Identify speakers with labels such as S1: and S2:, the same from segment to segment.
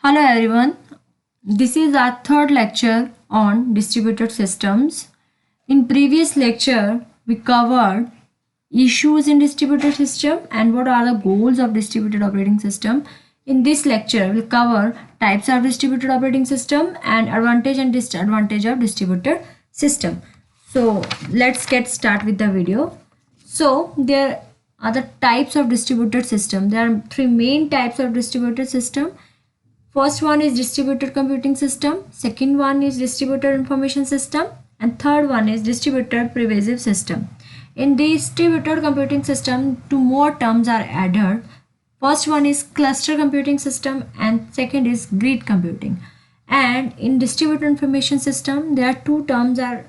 S1: Hello everyone, this is our third lecture on distributed systems. In previous lecture, we covered issues in distributed system and what are the goals of distributed operating system. In this lecture, we'll cover types of distributed operating system and advantage and disadvantage of distributed system. So let's get started with the video. So there are the types of distributed system. There are three main types of distributed system. First one is distributed computing system, second one is distributed information system, and third one is distributed pervasive system. In distributed computing system, two more terms are added. First one is cluster computing system and second is grid computing. And in distributed information system, there are two terms are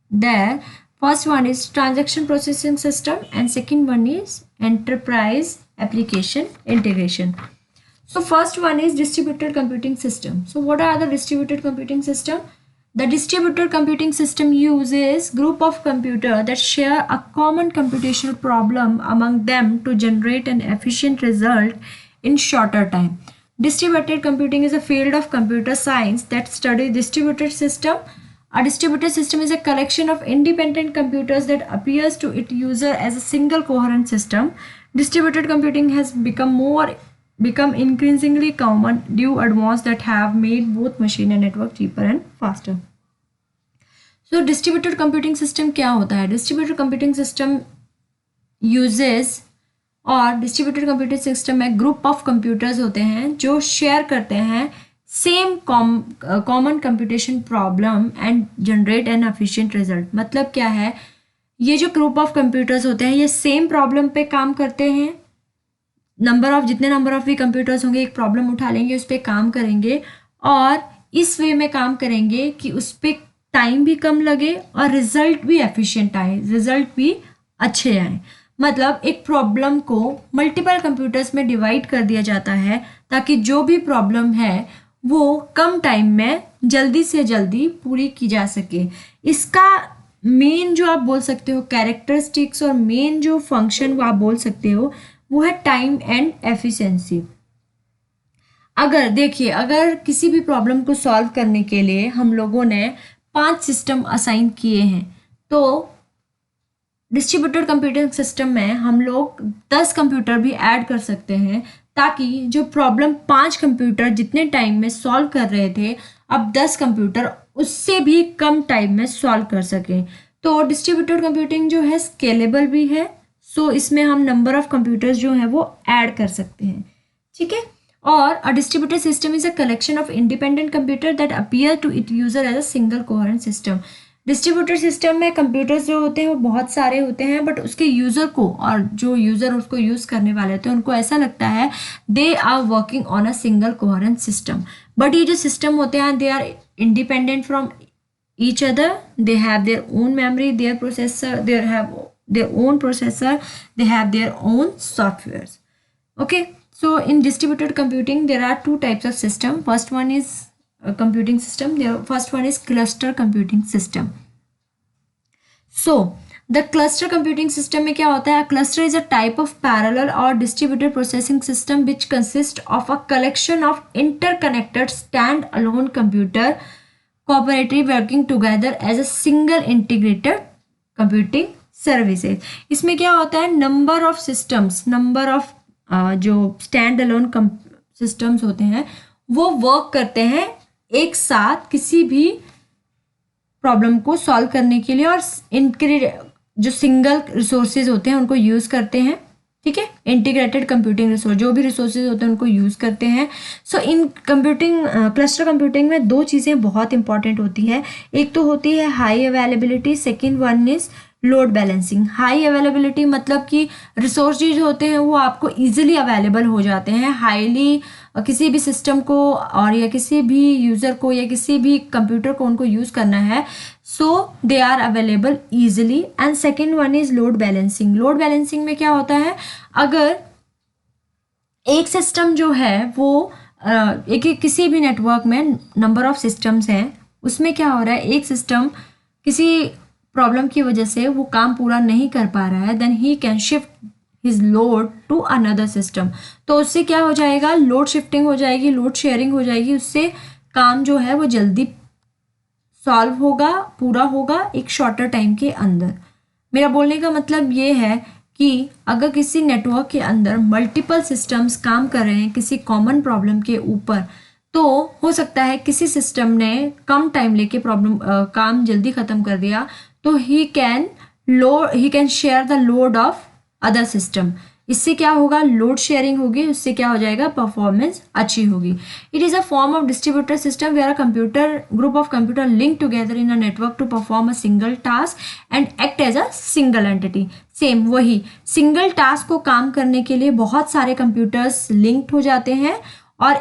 S1: there. First one is transaction processing system and second one is enterprise application integration. So first one is distributed computing system. So what are the distributed computing system? The distributed computing system uses group of computers that share a common computational problem among them to generate an efficient result in shorter time. Distributed computing is a field of computer science that studies distributed system. A distributed system is a collection of independent computers that appears to its user as a single coherent system. Distributed computing has become increasingly common due to advances that have made both machine and network cheaper and faster. So distributed computing system क्या होता है? Distributed computing system uses और distributed computing system में group of computers होते हैं जो share करते हैं same common computation problem and generate an efficient result. मतलब क्या है? ये जो group of computers होते हैं ये same problem पे काम करते हैं. जितने नंबर ऑफ भी कंप्यूटर्स होंगे एक प्रॉब्लम उठा लेंगे उस पर काम करेंगे और इस वे में काम करेंगे कि उस पर टाइम भी कम लगे और रिजल्ट भी एफिशिएंट आए, रिजल्ट भी अच्छे आए. मतलब एक प्रॉब्लम को मल्टीपल कंप्यूटर्स में डिवाइड कर दिया जाता है ताकि जो भी प्रॉब्लम है वो कम टाइम में जल्दी से जल्दी पूरी की जा सके. इसका मेन जो आप बोल सकते हो कैरेक्टरिस्टिक्स और मेन जो फंक्शन वो आप बोल सकते हो वो है टाइम एंड एफिशिएंसी. अगर किसी भी प्रॉब्लम को सॉल्व करने के लिए हम लोगों ने 5 सिस्टम असाइन किए हैं तो डिस्ट्रीब्यूटेड कंप्यूटिंग सिस्टम में हम लोग 10 कंप्यूटर भी ऐड कर सकते हैं ताकि जो प्रॉब्लम 5 कंप्यूटर जितने टाइम में सॉल्व कर रहे थे अब 10 कंप्यूटर उससे भी कम टाइम में सॉल्व कर सकें. तो डिस्ट्रीब्यूटेड कंप्यूटिंग जो है स्केलेबल भी है. सो इसमें हम नंबर ऑफ कंप्यूटर्स जो हैं वो ऐड कर सकते हैं. ठीक है. और a distributed system is a collection of independent computer that appear to it user as a single coherent system. Distributed system में कंप्यूटर्स जो होते हैं वो बहुत सारे होते हैं बट उसके यूज़र को और जो यूज़र उसको यूज़ करने वाले होते हैं उनको ऐसा लगता है they are working on a single coherent system. But ये जो सिस्टम होते हैं they are independent from each other. They have their own memory, their processor, their own processor, they have their own softwares. Okay, so in distributed computing there are two types of system. First one is a computing system. The first one is cluster computing system. So the cluster computing system में क्या होता है? A cluster is a type of parallel or distributed processing system which consists of a collection of interconnected stand-alone computer cooperatively working together as a single integrated computing services. इसमें क्या होता है number of जो stand alone systems होते हैं वो work करते हैं एक साथ किसी भी प्रॉब्लम को सॉल्व करने के लिए और जो सिंगल रिसोर्सेज होते हैं उनको यूज़ करते हैं. ठीक है. इंटीग्रेटेड कंप्यूटिंग रिसोर्स जो भी रिसोर्सेज होते हैं उनको यूज़ करते हैं. सो इन कंप्यूटिंग क्लस्टर कंप्यूटिंग में दो चीज़ें बहुत इंपॉर्टेंट होती है. एक तो होती है high availability, second one is load balancing. High availability मतलब कि रिसोर्सेज होते हैं वो आपको इजीली अवेलेबल हो जाते हैं. हाईली किसी भी सिस्टम को और या किसी भी यूज़र को या किसी भी कंप्यूटर को उनको यूज़ करना है so they are available easily. And second one is load balancing. Load balancing में क्या होता है अगर एक सिस्टम जो है वो किसी भी नेटवर्क में नंबर ऑफ सिस्टम्स हैं उसमें क्या हो रहा है एक सिस्टम किसी प्रॉब्लम की वजह से वो काम पूरा नहीं कर पा रहा है then he can shift his load to another system. तो उससे क्या हो जाएगा, लोड शिफ्टिंग हो जाएगी, लोड शेयरिंग हो जाएगी, उससे काम जो है वो जल्दी सॉल्व होगा, पूरा होगा एक शॉर्टर टाइम के अंदर. मेरा बोलने का मतलब ये है कि अगर किसी नेटवर्क के अंदर मल्टीपल सिस्टम्स काम कर रहे हैं किसी कॉमन प्रॉब्लम के ऊपर, तो हो सकता है किसी सिस्टम ने कम टाइम लेके प्रॉब्लम काम जल्दी ख़त्म कर दिया, तो ही can share the load of other system. इससे क्या होगा, लोड शेयरिंग होगी, उससे क्या हो जाएगा, परफॉर्मेंस अच्छी होगी. It is a form of distributor system where a group of computer link together in a network to perform a single task and act as a single entity. Same वही single task को काम करने के लिए बहुत सारे computers linked हो जाते हैं और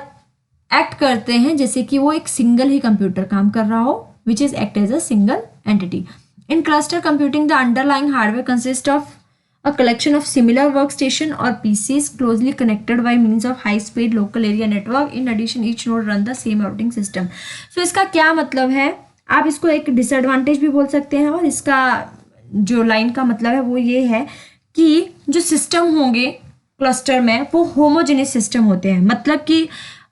S1: एक्ट करते हैं जैसे कि वो एक सिंगल ही कंप्यूटर काम कर रहा हो, which is act as a single entity. In cluster computing the underlying hardware consist of a collection of similar workstation or PCs closely connected by means of high speed local area network. In addition, each node run the same routing system. So इसका क्या मतलब है, आप इसको एक disadvantage भी बोल सकते हैं, और इसका जो लाइन का मतलब है वो ये है कि जो सिस्टम होंगे क्लस्टर में वो होमोजेनियस सिस्टम होते हैं. मतलब कि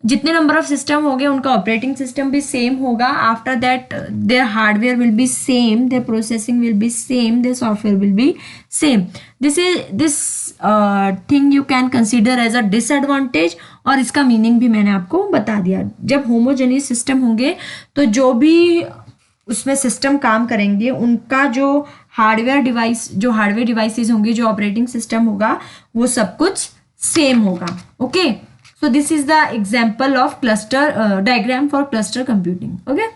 S1: जितने नंबर ऑफ सिस्टम होंगे उनका ऑपरेटिंग सिस्टम भी सेम होगा. After that their hardware will be same, their processing will be same, their software will be same. This thing you can consider as a disadvantage, और इसका meaning भी मैंने आपको बता दिया. जब होमोजेनियस सिस्टम होंगे तो जो भी उसमें सिस्टम काम करेंगे उनका जो हार्डवेयर डिवाइसेस होंगे, जो ऑपरेटिंग सिस्टम होगा, वो सब कुछ सेम होगा. Okay, so this is the example of cluster diagram for cluster computing. Okay,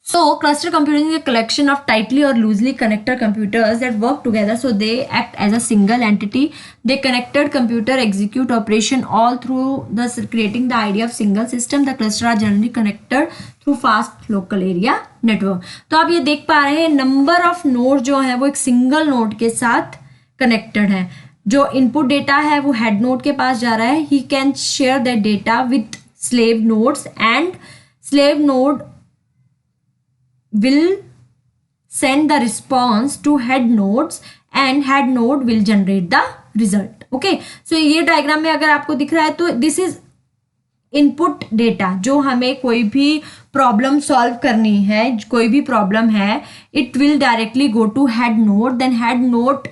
S1: so cluster computing is a collection of tightly or loosely connected computers that work together, so they act as a single entity. They connected computer execute operation all through thus creating the idea of single system. The cluster are generally connected through fast local area network. तो आप ये देख पा रहे हैं number of node जो है वो एक सिंगल नोड के साथ कनेक्टेड है. जो इनपुट डेटा है वो हेड नोड के पास जा रहा है. He can share that data with slave nodes and slave node will send the response to head nodes and head node will generate the result. Okay, so ये diagram में अगर आपको दिख रहा है तो दिस इज इनपुट डेटा. जो हमें कोई भी प्रॉब्लम सॉल्व करनी है, कोई भी प्रॉब्लम है, it will directly go to head node, then head node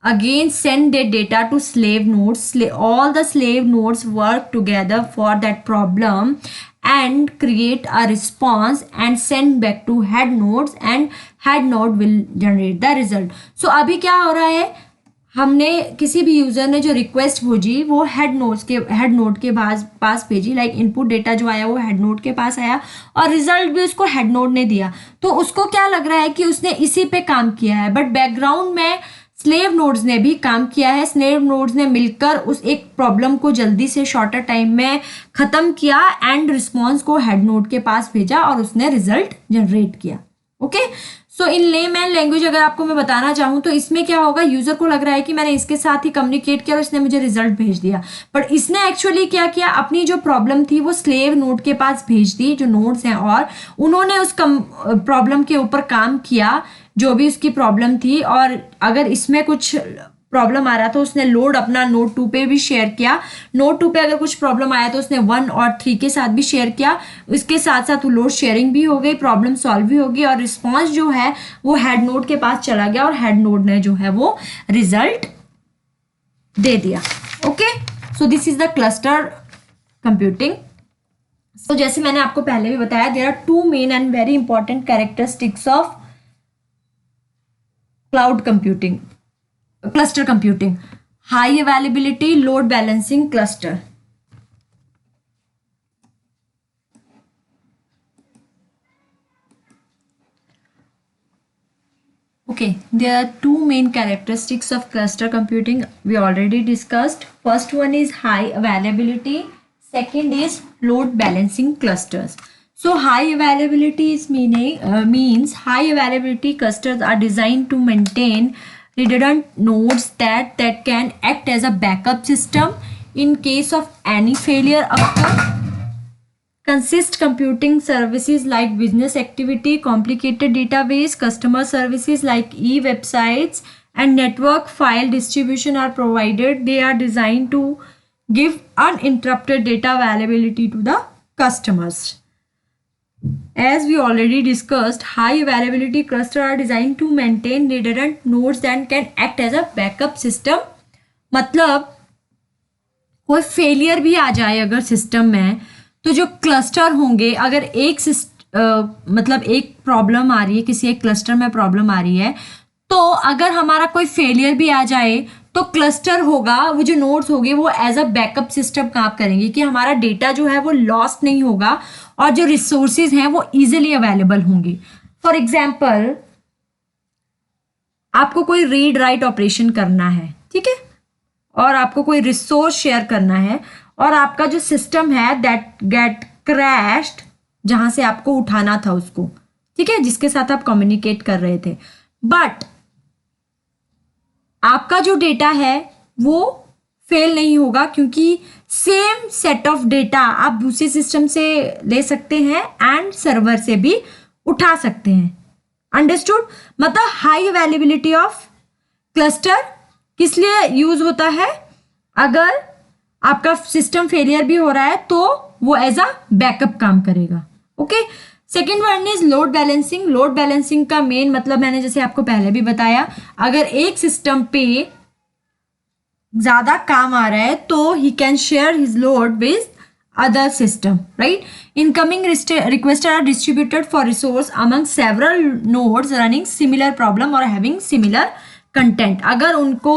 S1: again send their data to slave nodes. All the slave nodes work together for that problem and create a response and send back to head nodes, and head node will generate the result. So अभी क्या हो रहा है, हमने किसी भी user ने जो रिक्वेस्ट भेजी वो हेड नोड के पास भेजी. लाइक इनपुट डेटा जो आया वो हेड नोड के पास आया और रिजल्ट भी उसको हेड नोड ने दिया. तो उसको क्या लग रहा है कि उसने इसी पे काम किया है, बट बैकग्राउंड में स्लेव नोड्स ने भी काम किया है. स्लेव नोड्स ने मिलकर उस एक प्रॉब्लम को जल्दी से शॉर्टर टाइम में ख़त्म किया एंड रिस्पॉन्स को हेड नोड के पास भेजा और उसने रिजल्ट जनरेट किया. ओके, सो इन लेमैन लैंग्वेज अगर आपको मैं बताना चाहूँ तो इसमें क्या होगा, यूजर को लग रहा है कि मैंने इसके साथ ही कम्युनिकेट किया और इसने मुझे रिजल्ट भेज दिया, पर इसने एक्चुअली क्या किया, अपनी जो प्रॉब्लम थी वो स्लेव नोड के पास भेज दी, जो नोड्स हैं, और उन्होंने उस प्रॉब्लम के ऊपर काम किया जो भी उसकी प्रॉब्लम थी. और अगर इसमें कुछ प्रॉब्लम आ रहा था उसने लोड अपना नोड 2 पे भी शेयर किया. नोड 2 पे अगर कुछ प्रॉब्लम आया तो उसने 1 और 3 के साथ भी शेयर किया. इसके साथ साथ वो लोड शेयरिंग भी हो गई, प्रॉब्लम सॉल्व भी होगी और रिस्पॉन्स जो है वो हेड नोड के पास चला गया और हेड नोड ने जो है वो रिजल्ट दे दिया. Okay, so this is the cluster computing. तो जैसे मैंने आपको पहले भी बताया, there are 2 main and very important characteristics of cloud computing, cluster computing: high availability, load balancing, cluster. Okay, there are 2 main characteristics of cluster computing we already discussed. First one is high availability, second is load balancing clusters. So high availability is means high availability clusters are designed to maintain redundant nodes that can act as a backup system in case of any failure occur. Consist computing services like business activity, complicated database, customer services like e-websites, and network file distribution are provided. They are designed to give uninterrupted data availability to the customers. As we already discussed, high availability clusters are designed to maintain redundant nodes and can act as a backup system. मतलब कोई failure भी आ जाए अगर system में, तो जो cluster होंगे, अगर एक मतलब एक प्रॉब्लम आ रही है, किसी एक क्लस्टर में प्रॉब्लम आ रही है, तो अगर हमारा कोई फेलियर भी आ जाए तो क्लस्टर होगा, वो जो नोड्स होंगे वो एज अ बैकअप सिस्टम काम करेंगे कि हमारा डेटा जो है वो लॉस्ट नहीं होगा और जो रिसोर्सेज हैं वो इजीली अवेलेबल होंगे. फॉर एग्जाम्पल, आपको कोई रीड राइट ऑपरेशन करना है, ठीक है, और आपको कोई रिसोर्स शेयर करना है और आपका जो सिस्टम है दैट गेट क्रैश्ड, जहां से आपको उठाना था उसको, ठीक है, जिसके साथ आप कम्युनिकेट कर रहे थे, बट आपका जो डेटा है वो फेल नहीं होगा क्योंकि सेम सेट ऑफ डेटा आप दूसरे सिस्टम से ले सकते हैं एंड सर्वर से भी उठा सकते हैं. अंडरस्टूड? मतलब हाई अवेलेबिलिटी ऑफ क्लस्टर किस लिए यूज होता है? अगर आपका सिस्टम फेलियर भी हो रहा है तो वो एज अ बैकअप काम करेगा. Okay. Second one is load balancing. Load balancing का मेन मतलब मैंने जैसे आपको पहले भी बताया, अगर एक सिस्टम पे ज्यादा काम आ रहा है तो ही can share his load with other system, right? Incoming requests are distributed for resource among several nodes running similar problem or having similar content. अगर उनको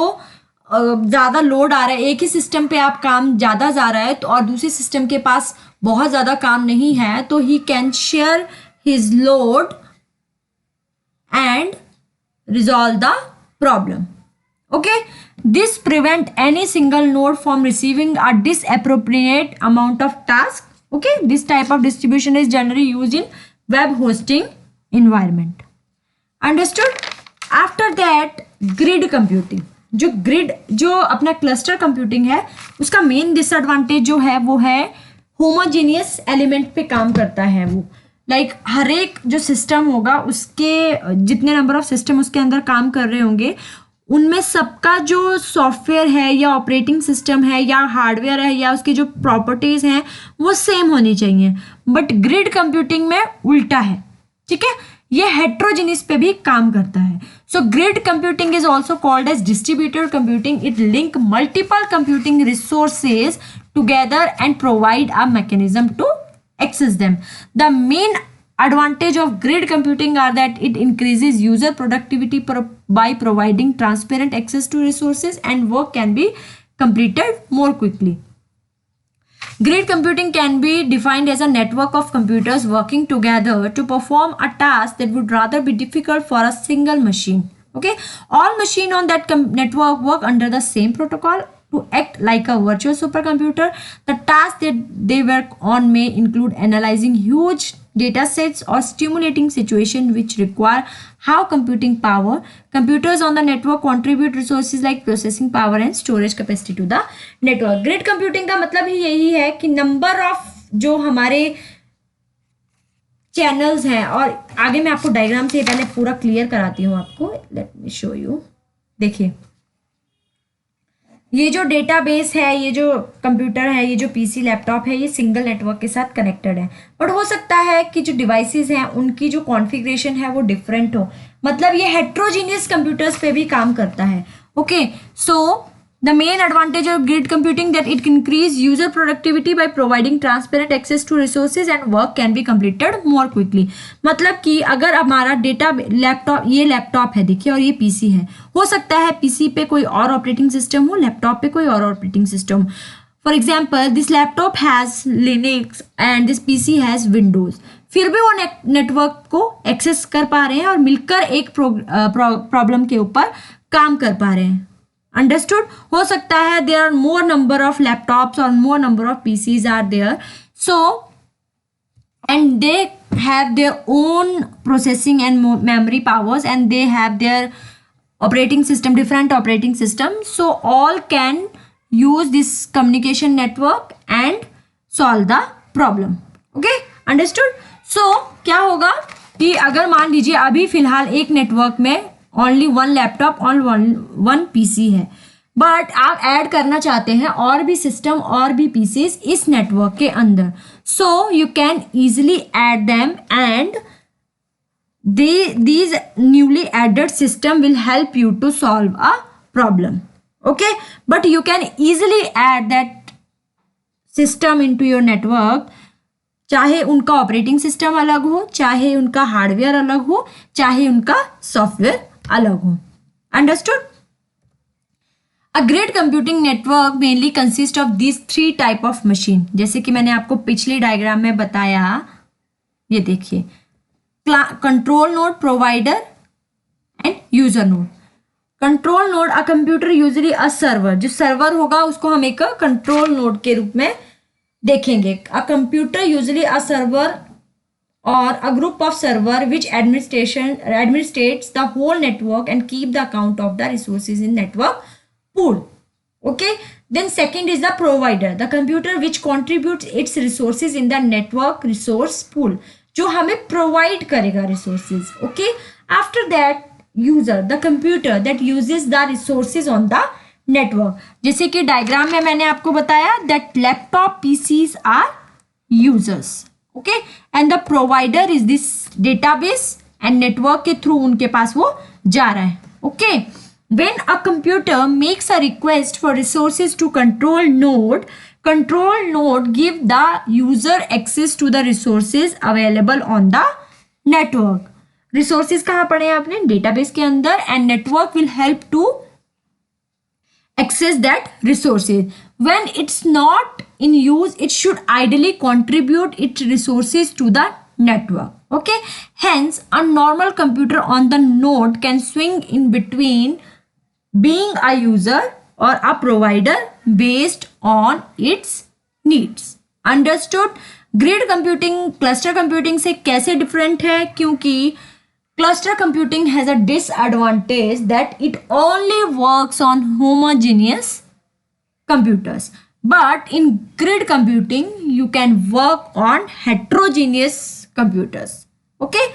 S1: ज़्यादा लोड आ रहा है, एक ही सिस्टम पे आप काम ज़्यादा जा रहा है तो और दूसरे सिस्टम के पास बहुत ज़्यादा काम नहीं है, तो ही can share his load and resolve the problem. Okay, this prevent any single node from receiving a disappropriate amount of task. Okay, this type of distribution is generally used in web hosting environment. Understood? After that, grid computing. जो अपना cluster computing है, उसका main disadvantage जो है वो है homogeneous element पे काम करता है वो. लाइक हर एक जो सिस्टम होगा उसके जितने नंबर ऑफ सिस्टम उसके अंदर काम कर रहे होंगे, उनमें सबका जो सॉफ्टवेयर है या ऑपरेटिंग सिस्टम है या हार्डवेयर है या उसकी जो प्रॉपर्टीज हैं वो सेम होनी चाहिए. बट ग्रिड कंप्यूटिंग में उल्टा है, ठीक है, ये हेट्रोजेनियस पे भी काम करता है. So grid computing is also called as distributed computing. It link multiple computing resources together and provide a mechanism to access them. The main advantage of grid computing are that it increases user productivity by providing transparent access to resources and work can be completed more quickly. Grid computing can be defined as a network of computers working together to perform a task that would rather be difficult for a single machine. Okay, all machines on that network work under the same protocol to act like a virtual supercomputer. The tasks that they work on may include analyzing huge data sets or stimulating situations which require high computing power. Computers on the network contribute resources like processing power and storage capacity to the network. Grid computing का मतलब ही यही है कि number of जो हमारे channels हैं, और आगे मैं आपको डायग्राम से पहले पूरा क्लियर कराती हूँ आपको. Let me show you. देखिए, ये जो डेटाबेस है, ये जो कंप्यूटर है, ये जो पीसी लैपटॉप है, ये सिंगल नेटवर्क के साथ कनेक्टेड है. बट हो सकता है कि जो डिवाइसेस हैं उनकी जो कॉन्फ़िगरेशन है वो डिफरेंट हो. मतलब ये हेट्रोजीनियस कंप्यूटर्स पे भी काम करता है. Okay, so the main advantage of grid computing that it increase user productivity by providing transparent access to resources and work can be completed more quickly. मतलब कि अगर हमारा डेटा लैपटॉप, ये लैपटॉप है देखिए और ये पीसी है, हो सकता है पीसी पे कोई और ऑपरेटिंग सिस्टम हो, लैपटॉप पे कोई और operating system. For example, this laptop has Linux and this PC has Windows. फिर भी वो नेटवर्क को एक्सेस कर पा रहे हैं और मिलकर एक प्रॉब्लम के ऊपर काम कर पा रहे हैं. Understood? हो सकता है there are more number of laptops or more number of PCs are there, so and they have their own processing and memory powers and they have their operating system, different operating system, so all can use this communication network and solve the problem. Okay, understood? So क्या होगा कि अगर मान लीजिए अभी फिलहाल एक network में ओनली वन लैपटॉप और वन पीसी है, बट आप ऐड करना चाहते हैं और भी सिस्टम और भी पीसीज इस नेटवर्क के अंदर, so you can easily add them and these newly added system will help you to solve a problem. Okay, but you can easily add that system into your network, चाहे उनका operating system अलग हो, चाहे उनका hardware अलग हो, चाहे उनका सॉफ्टवेयर अलग हो. Understood? A grid computing network mainly consists of these three type of machine. जैसे कि मैंने आपको पिछली डायग्राम में बताया, ये देखिए, control node, provider and user node. Control node, a computer usually a server, जो सर्वर होगा उसको हम एक कंट्रोल नोड के रूप में देखेंगे. A computer usually a server और a group of server which administrates the whole network and keep the account of the resources in network pool. Okay, then second is the provider, the computer which contributes its resources in the network resource pool, जो हमें provide करेगा resources. Okay, after that user, the computer that uses the resources on the network. जैसे कि diagram में मैंने आपको बताया that laptop PCs are users. Okay, and the provider is this database and network के थ्रू उनके पास वो जा रहा है. Okay, when a computer makes a request for resources to control node give the user access to the resources available on the network. resources कहाँ पढ़े हैं आपने? database के अंदर. and network will help to access that resources. when it's not in use, it should ideally contribute its resources to the network. Okay, hence a normal computer on the node can swing in between being a user or a provider based on its needs. Understood? Grid computing cluster computing से कैसे different है? क्योंकि cluster computing has a disadvantage that it only works on homogeneous computers, but in grid computing you can work on heterogeneous computers. Okay,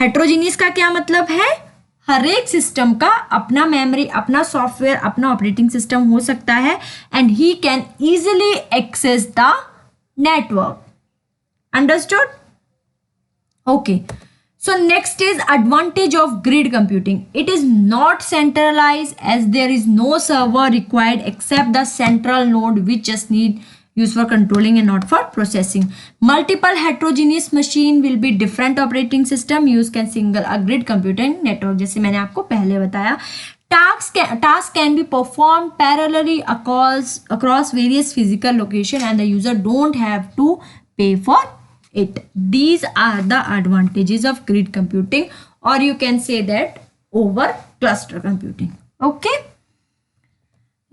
S1: heterogeneous का क्या मतलब है? हर एक system का अपना मेमोरी, अपना सॉफ्टवेयर, अपना ऑपरेटिंग सिस्टम हो सकता है and he can easily access the network. Understood? Okay, so next is advantage of grid computing. It is not centralise as there is no server required except the central node which just need used for controlling and not for processing. Multiple heterogeneous machine will be different operating system used can single a grid computing network. जैसे मैंने आपको पहले बताया, task can be performed parallelly across various physical location and the user don't have to pay for it. These are the advantages of grid computing, or you can say that over cluster computing. Okay.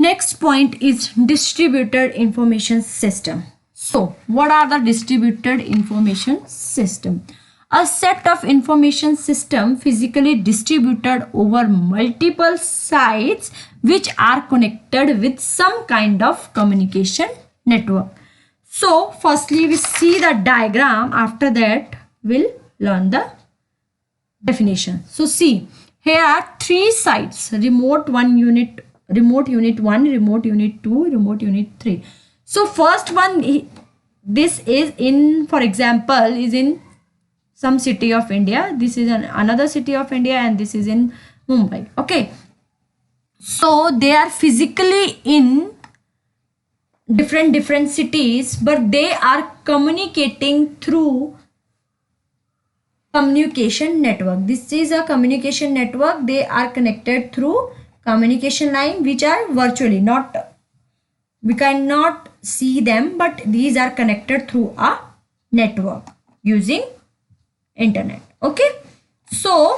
S1: Next point is distributed information system. So what are the distributed information system? A set of information system physically distributed over multiple sites which are connected with some kind of communication network. So firstly we see the diagram, after that we'll learn the definition. So see, here are three sites: remote unit 1, remote unit 2, remote unit 3. So first one, this is in, for example, is in some city of India. This is another city of India and this is in Mumbai. Okay, so they are physically in different cities, but they are communicating through communication network. This is a communication network. They are connected through communication line which are virtually not, we cannot see them, but these are connected through a network using internet. Okay, so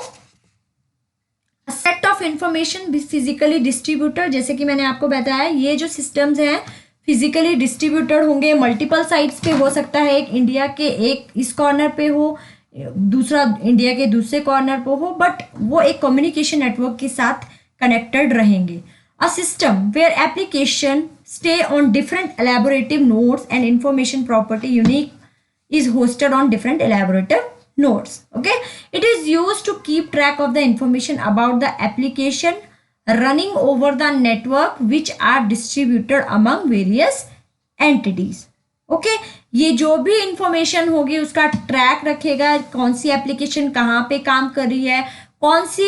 S1: a set of information physically distributed, जैसे कि मैंने आपको बताया ये जो systems हैं physically distributed होंगे, multiple sites पे हो सकता है, एक इंडिया के एक इस कॉर्नर पे हो, दूसरा इंडिया के दूसरे कॉर्नर पे हो, बट वो एक कम्युनिकेशन नेटवर्क के साथ कनेक्टेड रहेंगे. A system where application stay on different elaborative nodes and information property unique is hosted on different elaborative nodes. Okay, it is used to keep track of the information about the application running over the network which are distributed among various entities. Okay, ये जो भी information होगी उसका track रखेगा, कौन सी application कहाँ पे काम कर रही है, कौन सी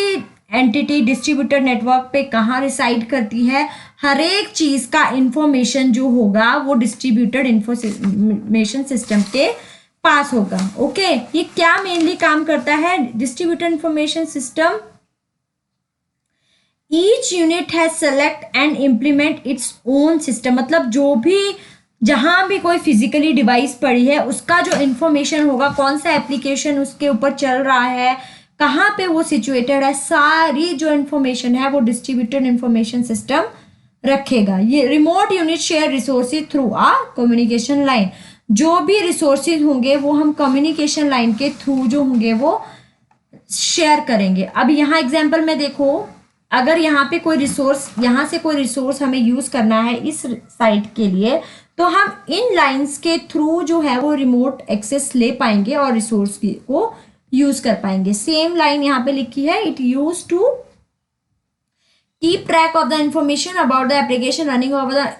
S1: एंटिटी डिस्ट्रीब्यूटेड नेटवर्क पे कहाँ रिसाइड करती है, हर एक चीज का इंफॉर्मेशन जो होगा वो डिस्ट्रीब्यूटेड इंफॉर्मेशन सिस्टम के पास होगा. ओके, ये क्या मेनली काम करता है distributed information system? Each unit has select and implement its own system. मतलब जो भी जहां भी कोई फिजिकली डिवाइस पड़ी है उसका जो इंफॉर्मेशन होगा, कौन सा एप्लीकेशन उसके ऊपर चल रहा है, कहाँ पे वो सिचुएटेड है, सारी जो इंफॉर्मेशन है वो डिस्ट्रीब्यूटेड इंफॉर्मेशन सिस्टम रखेगा. ये remote unit share resources through a communication line. जो भी रिसोर्सेज होंगे वो हम कम्युनिकेशन लाइन के थ्रू जो होंगे वो शेयर करेंगे. अब यहाँ एग्जाम्पल में देखो, अगर यहाँ पे कोई रिसोर्स, यहाँ से कोई रिसोर्स हमें यूज करना है इस साइट के लिए, तो हम इन लाइंस के थ्रू जो है वो रिमोट एक्सेस ले पाएंगे और रिसोर्स को यूज कर पाएंगे. सेम लाइन यहाँ पे लिखी है, it use to keep track of the information about the application running over the,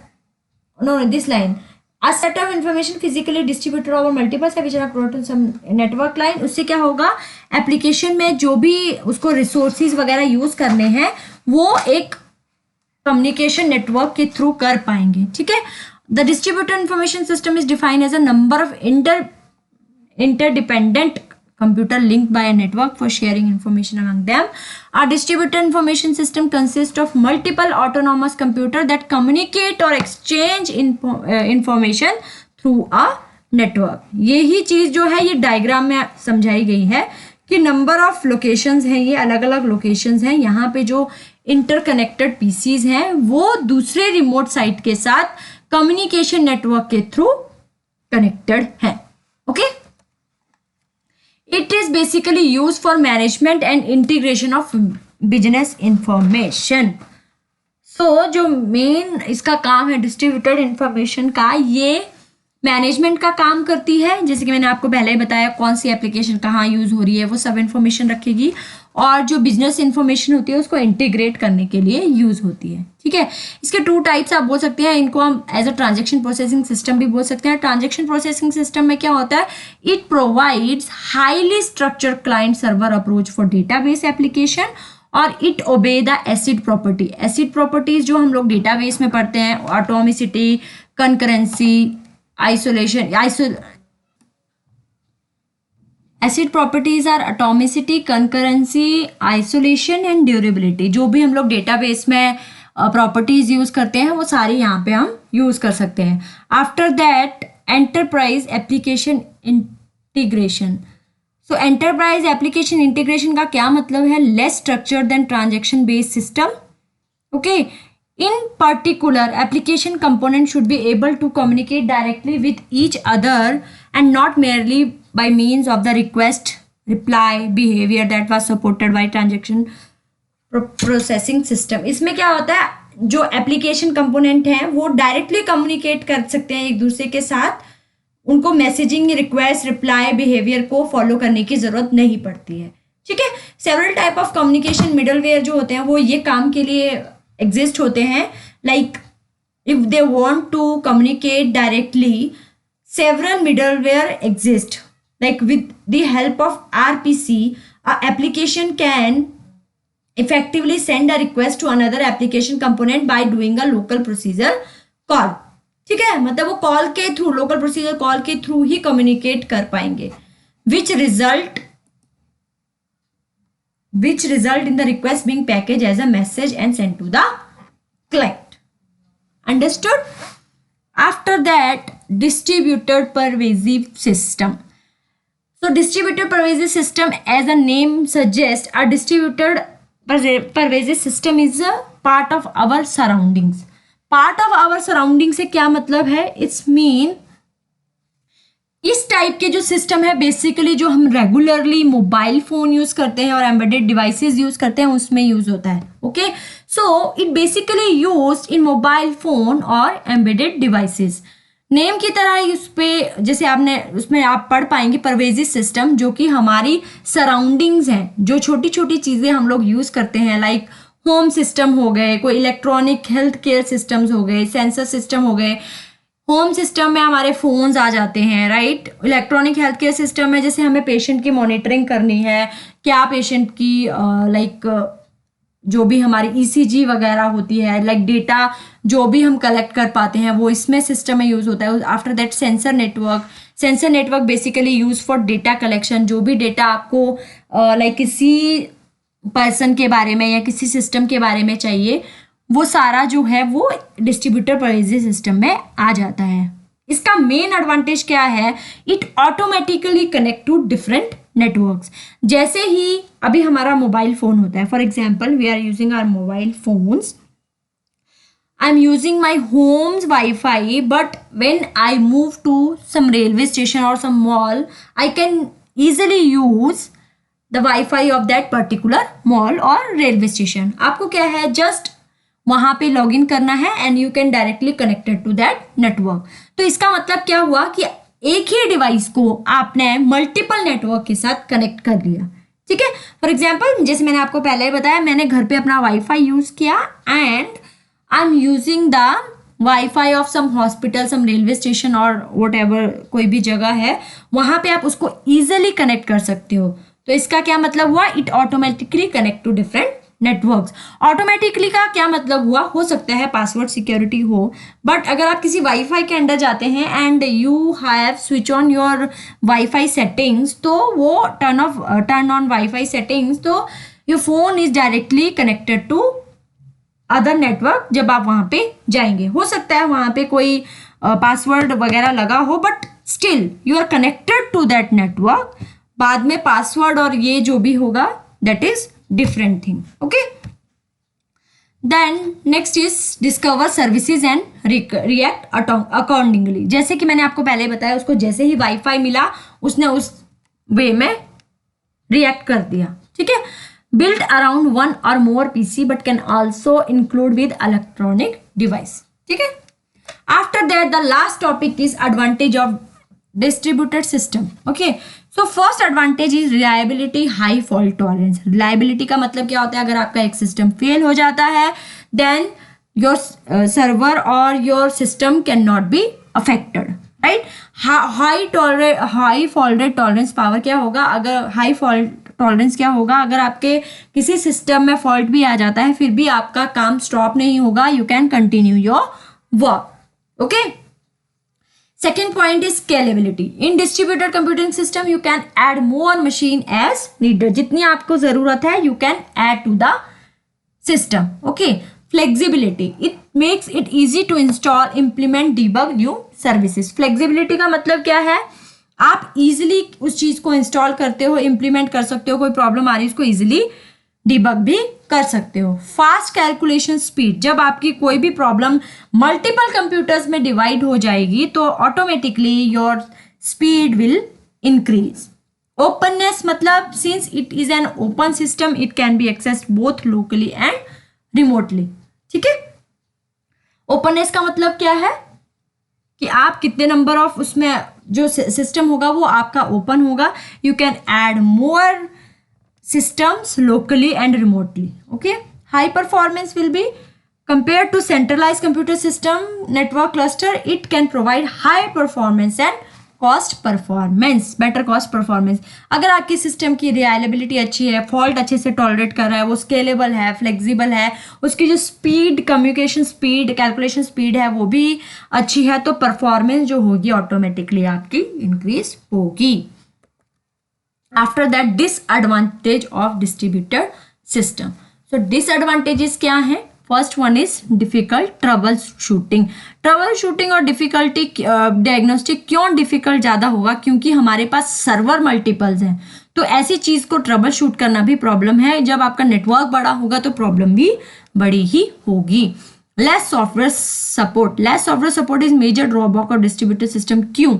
S1: no this line, a set of information physically distributed over multiple sites which are connected to some network line. उससे क्या होगा, application में जो भी उसको resources वगैरह use करने हैं वो एक कम्युनिकेशन नेटवर्क के थ्रू कर पाएंगे. ठीक है. The distributed information system is defined as a number of interdependent computer linked by a network for sharing information among them. A distributed information system consists of multiple autonomous computers that communicate or exchange information through a network. यही चीज जो है ये diagram में समझाई गई है कि नंबर ऑफ लोकेशंस हैं, ये अलग अलग लोकेशंस हैं. यहाँ पे जो इंटरकनेक्टेड पीसीज हैं वो दूसरे रिमोट साइट के साथ कम्युनिकेशन नेटवर्क के थ्रू कनेक्टेड हैं. Okay, it is basically used for management and integration of business information. So जो मेन इसका काम है डिस्ट्रीब्यूटेड इंफॉर्मेशन का, ये मैनेजमेंट का काम करती है. जैसे कि मैंने आपको पहले ही बताया कौन सी एप्लीकेशन कहाँ यूज हो रही है वो सब इंफॉर्मेशन रखेगी, और जो बिजनेस इंफॉर्मेशन होती है उसको इंटीग्रेट करने के लिए यूज होती है. ठीक है. इसके टू टाइप्स आप बोल सकते हैं, इनको हम as a transaction processing system भी बोल सकते हैं. ट्रांजेक्शन प्रोसेसिंग सिस्टम में क्या होता है, it provides highly structured client server approach for database application और it obey the ACID property. ACID properties जो हम लोग डेटाबेस में पढ़ते हैं, atomicity, concurrency, isolation. ACID properties are atomicity, concurrency, isolation and durability. जो भी हम लोग डेटाबेस में प्रॉपर्टीज यूज करते हैं वो सारी यहाँ पे हम यूज कर सकते हैं. After that enterprise application integration. So enterprise application integration का क्या मतलब है, less structured than transaction based system. Okay, in particular application components should be able to communicate directly with each other and not merely by means of the request reply behavior that was supported by transaction processing system. इसमें क्या होता है, जो application component हैं वो directly communicate कर सकते हैं एक दूसरे के साथ, उनको मैसेजिंग, रिक्वेस्ट, रिप्लाई बिहेवियर को फॉलो करने की जरूरत नहीं पड़ती है. ठीक है. Several type of communication middleware जो होते हैं वो ये काम के लिए एग्जिस्ट होते हैं. Like if they want to communicate directly, several middleware exist. Like with the help of RPC, a application can effectively send a request to another application component by doing a local procedure call. ठीक है. मतलब वो call के through, local procedure call के through ही communicate कर पाएंगे, which result in the request being packaged as a message and sent to the client. Understood? After that, distributed pervasive system. So distributed pervasive system, as the name suggests, a distributed pervasive system is a part of our surroundings. Part of our surroundings से क्या मतलब है, it's mean इस type के जो system है basically जो हम रेगुलरली मोबाइल फोन यूज करते हैं और एम्बेडेड डिवाइसेस यूज करते हैं उसमें यूज होता है. Okay, so it basically used in mobile phone और एम्बेडेड डिवाइसेस. नेम की तरह ही उस पे जैसे आपने उसमें आप पढ़ पाएंगे परवेजिव सिस्टम, जो कि हमारी सराउंडिंग्स हैं, जो छोटी छोटी चीज़ें हम लोग यूज़ करते हैं, लाइक होम सिस्टम हो गए, कोई इलेक्ट्रॉनिक हेल्थ केयर सिस्टम्स हो गए, सेंसर सिस्टम हो गए। होम सिस्टम में हमारे फोन्स आ जाते हैं, right. Electronic health care system में जैसे हमें पेशेंट की मॉनिटरिंग करनी है, क्या पेशेंट की लाइक जो भी हमारी ईसीजी वगैरह होती है, लाइक डेटा जो भी हम कलेक्ट कर पाते हैं वो इसमें सिस्टम में यूज होता है। After that sensor network basically use for data collection, जो भी डेटा आपको लाइक किसी पर्सन के बारे में या किसी सिस्टम के बारे में चाहिए, वो सारा जो है वो डिस्ट्रीब्यूटर परवेजिव सिस्टम में आ जाता है। इसका मेन एडवांटेज क्या है, it automatically connect to different networks. जैसे ही अभी हमारा मोबाइल फोन होता है, for example we are using our mobile phones, I am using my homes wifi, but when I move to some railway station और some mall, I can easily use the Wi-Fi of that particular mall और railway station. आपको क्या है, just वहां पे log in करना है and you can directly connected to that network. तो इसका मतलब क्या हुआ कि एक ही डिवाइस को आपने मल्टीपल नेटवर्क के साथ कनेक्ट कर लिया, ठीक है। फॉर एग्जाम्पल जैसे मैंने आपको पहले ही बताया, मैंने घर पे अपना वाईफाई यूज किया and I am using the wifi of some hospital, some railway station और वट एवर कोई भी जगह है, वहां पे आप उसको इजिली कनेक्ट कर सकते हो। तो इसका क्या मतलब हुआ, it automatically connect to different networks. Automatically का क्या मतलब हुआ, हो सकता है पासवर्ड सिक्योरिटी हो, बट अगर आप किसी वाईफाई के अंदर जाते हैं and you have switch on your wifi settings, तो वो टर्न ऑन वाईफाई सेटिंग्स, तो your phone is directly connected to other network. जब आप वहां पे जाएंगे, हो सकता है वहां पे कोई पासवर्ड वगैरह लगा हो, but still you are connected to that network. बाद में पासवर्ड और ये जो भी होगा, that is different thing, okay. Then next is discover services and react accordingly. जैसे कि मैंने आपको पहले बताया, उसको जैसे ही वाईफाई मिला उसने उस वे में रिएक्ट कर दिया, ठीक है। built around one or more PC but can also include with electronic device, ठीक है। After that the last topic is advantage of distributed system, okay। So first advantage is reliability, high fault tolerance। reliability का मतलब क्या होता है, अगर आपका एक सिस्टम फेल हो जाता है then your server or your system cannot be affected, right। High fault rate tolerance power क्या होगा, अगर हाई फॉल्ट टॉलरेंस क्या होगा, अगर आपके किसी सिस्टम में फॉल्ट भी आ जाता है फिर भी आपका काम स्टॉप नहीं होगा, you can continue your work, okay. Second point is scalability. In distributed computing system you can add more machine as needed. जितनी आपको जरूरत है you can add to the system, okay. Flexibility, it makes it easy to install, implement, debug new services. Flexibility का मतलब क्या है, आप easily उस चीज को इंस्टॉल करते हो, इंप्लीमेंट कर सकते हो, कोई प्रॉब्लम आ रही है उसको इजीली डिबग भी कर सकते हो। फास्ट कैलकुलेशन स्पीड, जब आपकी कोई भी प्रॉब्लम मल्टीपल कंप्यूटर्स में डिवाइड हो जाएगी तो automatically your speed will increase. Openness मतलब since it is an open system it can be accessed both locally and remotely, ठीक है। ओपननेस का मतलब क्या है कि आप कितने नंबर ऑफ उसमें जो सिस्टम होगा वो आपका ओपन होगा, you can add more systems locally and remotely, okay। high performance will be compared to centralized computer system network cluster, it can provide high performance and cost performance, better cost performance। अगर आपकी system की reliability अच्छी है, fault अच्छे से tolerate कर रहा है, वो स्केलेबल है, फ्लेक्सिबल है, उसकी जो speed, communication speed, calculation speed है वो भी अच्छी है, तो परफॉर्मेंस जो होगी ऑटोमेटिकली आपकी इंक्रीज होगी। After that disadvantage of distributed system. So disadvantages क्या है, first one is difficult trouble shooting. Trouble shooting और डिफिकल्टी डायग्नोस्टिक क्यों डिफिकल्ट ज़्यादा होगा, क्योंकि हमारे पास सर्वर मल्टीपल्स हैं, तो ऐसी चीज़ को ट्रबल शूट करना भी प्रॉब्लम है। जब आपका नेटवर्क बड़ा होगा तो प्रॉब्लम भी बड़ी ही होगी। Less software support is major drawback of distributed system. क्यों,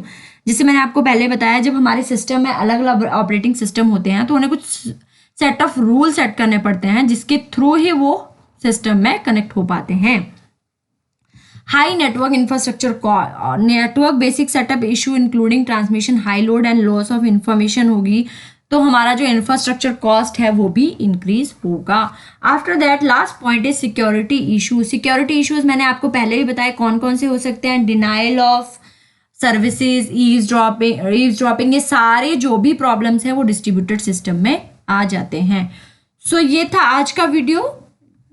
S1: जैसे मैंने आपको पहले बताया, जब हमारे सिस्टम में अलग अलग ऑपरेटिंग सिस्टम होते हैं तो उन्हें कुछ सेट ऑफ रूल सेट करने पड़ते हैं जिसके थ्रू ही वो सिस्टम में कनेक्ट हो पाते हैं। High network infrastructure network basic setup issue including transmission high load and loss of information होगी, तो हमारा जो इंफ्रास्ट्रक्चर कॉस्ट है वो भी इंक्रीज होगा। After that last point is security issue. Security issues मैंने आपको पहले ही बताया कौन कौन से हो सकते हैं, डिनाइल ऑफ सर्विसेज, ईव्सड्रॉपिंग, ये सारे जो भी प्रॉब्लम्स हैं वो डिस्ट्रीब्यूटेड सिस्टम में आ जाते हैं। सो ये था आज का video.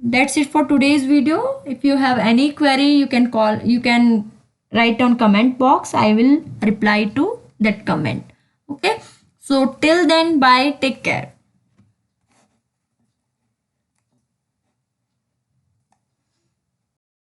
S1: That's it for today's video. If you have any query, you can write on comment box. I will reply to that comment. Okay. So till then, bye. Take care.